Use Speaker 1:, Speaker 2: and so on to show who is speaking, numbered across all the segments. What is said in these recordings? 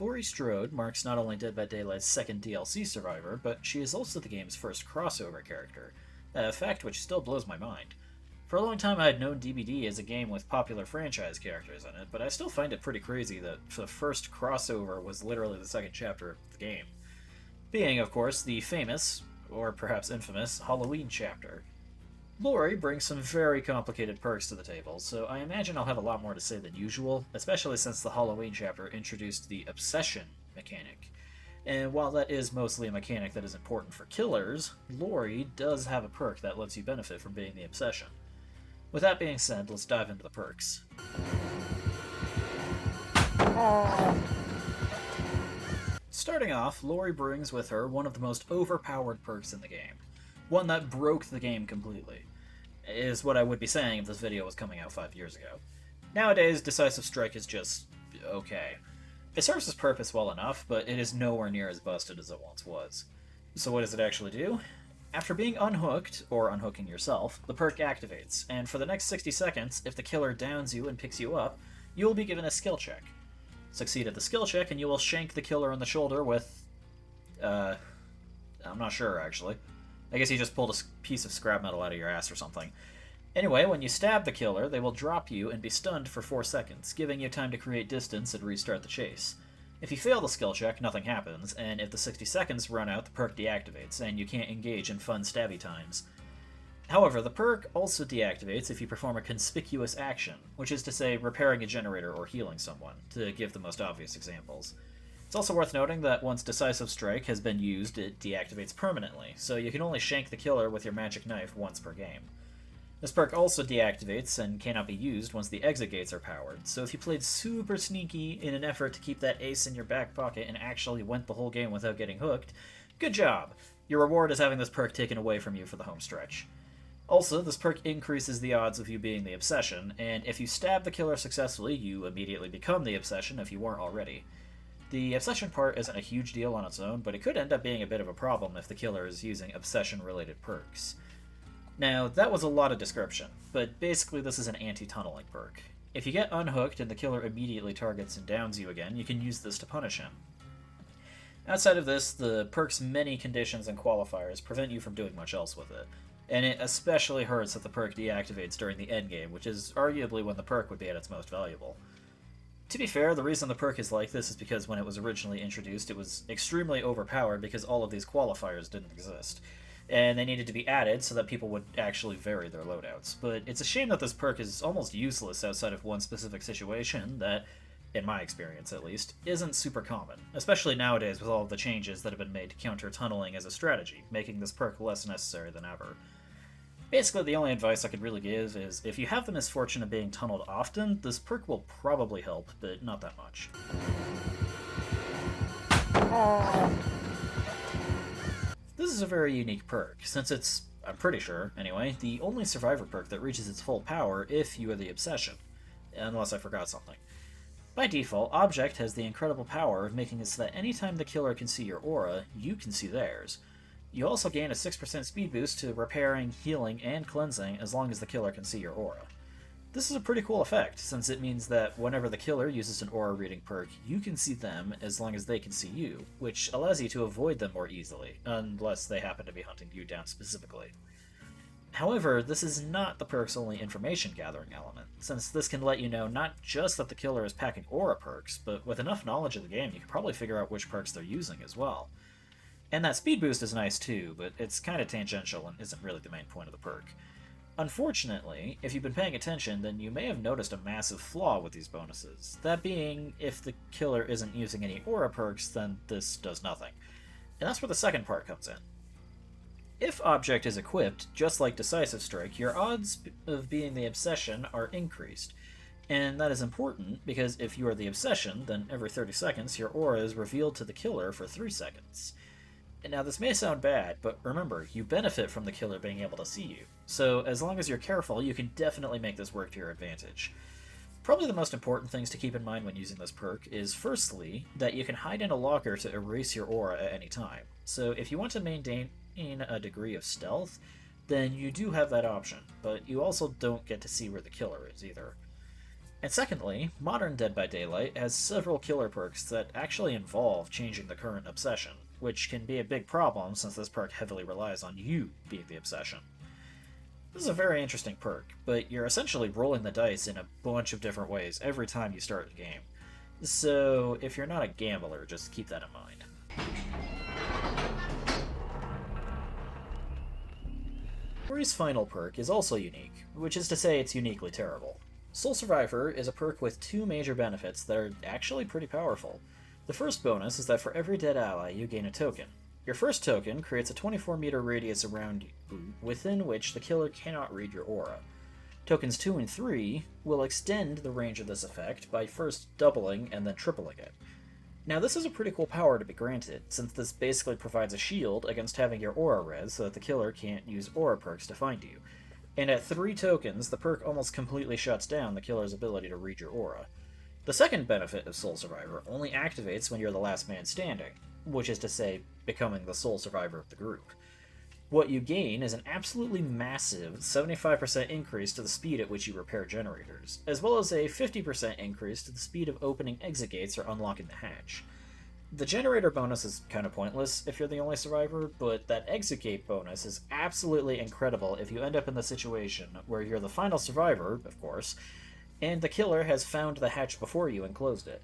Speaker 1: Laurie Strode marks not only Dead by Daylight's second DLC survivor, but she is also the game's first crossover character, a fact which still blows my mind. For a long time I had known DBD as a game with popular franchise characters in it, but I still find it pretty crazy that the first crossover was literally the second chapter of the game. Being, of course, the famous, or perhaps infamous, Halloween chapter. Laurie brings some very complicated perks to the table, so I imagine I'll have a lot more to say than usual, especially since the Halloween chapter introduced the obsession mechanic. And while that is mostly a mechanic that is important for killers, Laurie does have a perk that lets you benefit from being the obsession. With that being said, let's dive into the perks. Starting off, Laurie brings with her one of the most overpowered perks in the game. One that broke the game completely. Is what I would be saying if this video was coming out 5 years ago. Nowadays, Decisive Strike is just okay. It serves its purpose well enough, but it is nowhere near as busted as it once was. So what does it actually do? After being unhooked, or unhooking yourself, the perk activates, and for the next 60 seconds, if the killer downs you and picks you up, you will be given a skill check. Succeed at the skill check, and you will shank the killer in the shoulder with... I'm not sure, actually. I guess you just pulled a piece of scrap metal out of your ass or something. Anyway, when you stab the killer, they will drop you and be stunned for 4 seconds, giving you time to create distance and restart the chase. If you fail the skill check, nothing happens, and if the 60 seconds run out, the perk deactivates, and you can't engage in fun stabby times. However, the perk also deactivates if you perform a conspicuous action, which is to say repairing a generator or healing someone, to give the most obvious examples. It's also worth noting that once Decisive Strike has been used, it deactivates permanently, so you can only shank the killer with your magic knife once per game. This perk also deactivates and cannot be used once the exit gates are powered, so if you played super sneaky in an effort to keep that ace in your back pocket and actually went the whole game without getting hooked, good job! Your reward is having this perk taken away from you for the home stretch. Also, this perk increases the odds of you being the obsession, and if you stab the killer successfully, you immediately become the obsession if you weren't already. The obsession part isn't a huge deal on its own, but it could end up being a bit of a problem if the killer is using obsession-related perks. Now, that was a lot of description, but basically this is an anti-tunneling perk. If you get unhooked and the killer immediately targets and downs you again, you can use this to punish him. Outside of this, the perk's many conditions and qualifiers prevent you from doing much else with it, and it especially hurts if the perk deactivates during the endgame, which is arguably when the perk would be at its most valuable. To be fair, the reason the perk is like this is because when it was originally introduced, it was extremely overpowered because all of these qualifiers didn't exist, and they needed to be added so that people would actually vary their loadouts. But it's a shame that this perk is almost useless outside of one specific situation that, in my experience at least, isn't super common, especially nowadays with all of the changes that have been made to counter tunneling as a strategy, making this perk less necessary than ever. Basically, the only advice I could really give is, if you have the misfortune of being tunneled often, this perk will probably help, but not that much. This is a very unique perk, since it's, I'm pretty sure, anyway, the only survivor perk that reaches its full power if you are the obsession. Unless I forgot something. By default, Object has the incredible power of making it so that anytime the killer can see your aura, you can see theirs. You also gain a 6% speed boost to repairing, healing, and cleansing as long as the killer can see your aura. This is a pretty cool effect, since it means that whenever the killer uses an aura reading perk, you can see them as long as they can see you, which allows you to avoid them more easily, unless they happen to be hunting you down specifically. However, this is not the perk's only information gathering element, since this can let you know not just that the killer is packing aura perks, but with enough knowledge of the game you can probably figure out which perks they're using as well. And that speed boost is nice too, but it's kinda tangential and isn't really the main point of the perk. Unfortunately, if you've been paying attention, then you may have noticed a massive flaw with these bonuses. That being, if the killer isn't using any aura perks, then this does nothing. And that's where the second part comes in. If Object is equipped, just like Decisive Strike, your odds of being the obsession are increased. And that is important, because if you are the obsession, then every 30 seconds your aura is revealed to the killer for 3 seconds. Now, this may sound bad, but remember, you benefit from the killer being able to see you, so as long as you're careful, you can definitely make this work to your advantage. Probably the most important things to keep in mind when using this perk is, firstly, that you can hide in a locker to erase your aura at any time. So if you want to maintain a degree of stealth, then you do have that option, but you also don't get to see where the killer is either. And secondly, modern Dead by Daylight has several killer perks that actually involve changing the current obsession, which can be a big problem since this perk heavily relies on you being the obsession. This is a very interesting perk, but you're essentially rolling the dice in a bunch of different ways every time you start the game. So, if you're not a gambler, just keep that in mind. Laurie's final perk is also unique, which is to say it's uniquely terrible. Soul Survivor is a perk with two major benefits that are actually pretty powerful. The first bonus is that for every dead ally, you gain a token. Your first token creates a 24-meter radius around you, within which the killer cannot read your aura. Tokens 2 and 3 will extend the range of this effect by first doubling and then tripling it. Now this is a pretty cool power to be granted, since this basically provides a shield against having your aura res so that the killer can't use aura perks to find you. And at 3 tokens, the perk almost completely shuts down the killer's ability to read your aura. The second benefit of Soul Survivor only activates when you're the last man standing, which is to say, becoming the sole survivor of the group. What you gain is an absolutely massive 75% increase to the speed at which you repair generators, as well as a 50% increase to the speed of opening exit gates or unlocking the hatch. The generator bonus is kind of pointless if you're the only survivor, but that exit gate bonus is absolutely incredible if you end up in the situation where you're the final survivor, of course, and the killer has found the hatch before you and closed it.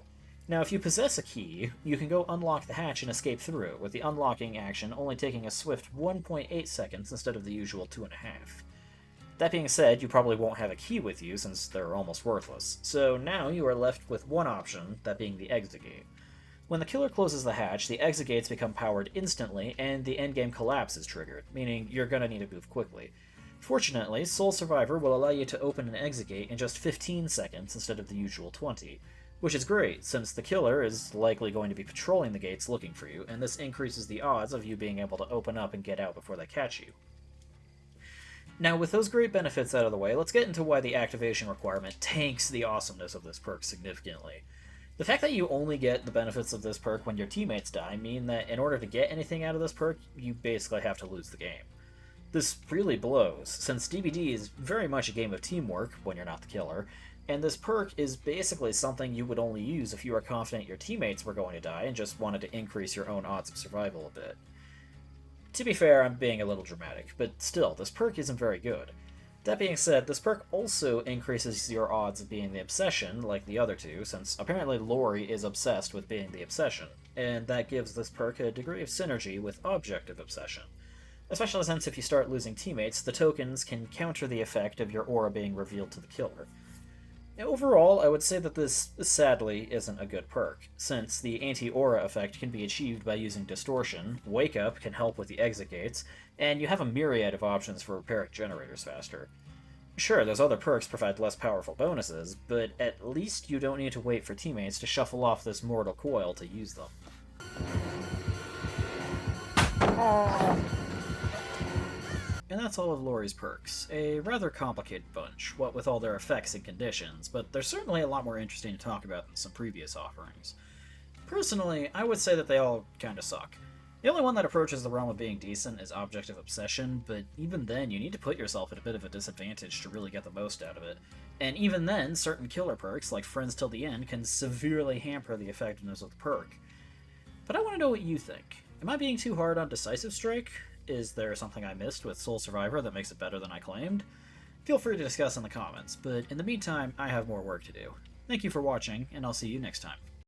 Speaker 1: Now, if you possess a key, you can go unlock the hatch and escape through, with the unlocking action only taking a swift 1.8 seconds instead of the usual 2.5. That being said, you probably won't have a key with you since they're almost worthless, so now you are left with one option, that being the exit gate. When the killer closes the hatch, the exit gates become powered instantly, and the endgame collapse is triggered, meaning you're gonna need to move quickly. Fortunately, Soul Survivor will allow you to open an exit gate in just 15 seconds instead of the usual 20, which is great, since the killer is likely going to be patrolling the gates looking for you, and this increases the odds of you being able to open up and get out before they catch you. Now, with those great benefits out of the way, let's get into why the activation requirement tanks the awesomeness of this perk significantly. The fact that you only get the benefits of this perk when your teammates die mean that in order to get anything out of this perk, you basically have to lose the game. This really blows, since DBD is very much a game of teamwork when you're not the killer, and this perk is basically something you would only use if you were confident your teammates were going to die and just wanted to increase your own odds of survival a bit. To be fair, I'm being a little dramatic, but still, this perk isn't very good. That being said, this perk also increases your odds of being the obsession, like the other two, since apparently Laurie is obsessed with being the obsession, and that gives this perk a degree of synergy with objective obsession. Especially since if you start losing teammates, the tokens can counter the effect of your aura being revealed to the killer. Overall, I would say that this, sadly, isn't a good perk, since the anti-aura effect can be achieved by using Distortion, Wake Up can help with the exit gates, and you have a myriad of options for repairing generators faster. Sure, those other perks provide less powerful bonuses, but at least you don't need to wait for teammates to shuffle off this mortal coil to use them. And that's all of Laurie's perks. A rather complicated bunch, what with all their effects and conditions, but they're certainly a lot more interesting to talk about than some previous offerings. Personally, I would say that they all kinda suck. The only one that approaches the realm of being decent is Objective Obsession, but even then, you need to put yourself at a bit of a disadvantage to really get the most out of it. And even then, certain killer perks, like Friends Till the End, can severely hamper the effectiveness of the perk. But I want to know what you think. Am I being too hard on Decisive Strike? Is there something I missed with Soul Survivor that makes it better than I claimed? Feel free to discuss in the comments, but in the meantime, I have more work to do. Thank you for watching, and I'll see you next time.